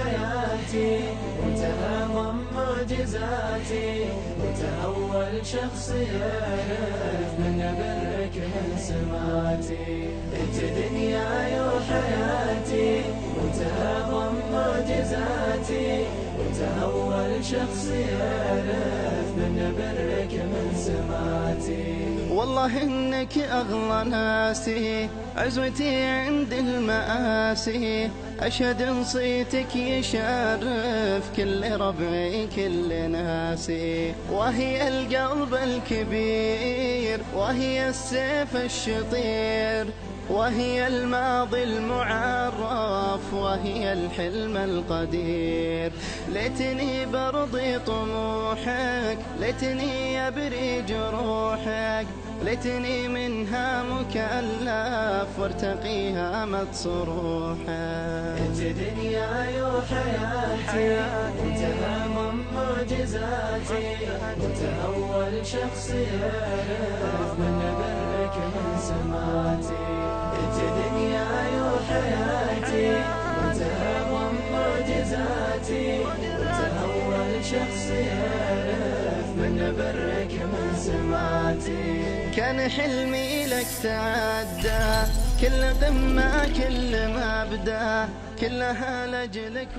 حياتي، انت اعظم معجزاتي، انت اول شخص يعرف من برك من سماتي. انت دنياي وحياتي، انت اعظم معجزاتي، انت اول شخص يعرف من برك من سماتي. والله إنك أغلى ناسي، عزوتي عند المآسي، أشهد صيتك يشرف كل ربعي كل ناسي. وهي القلب الكبير، وهي السيف الشطير، وهي الماضي المعرف، وهي الحلم القدير. ليتني برضي طموحك، ليتني أبري جروحك، ليتني منها مكلف وارتقي هامة صروحك. انت دنياي وحياتي، انت اعظم معجزاتي، انت اول شخص يعرف من برك من سماتي. انت دنياي وحياتي، انت اعظم معجزاتي، انت اول شخص يعرف من برك من سماتي. كان حلمي لك تعدى كل قمة كل مبدأ، كلها لأجلك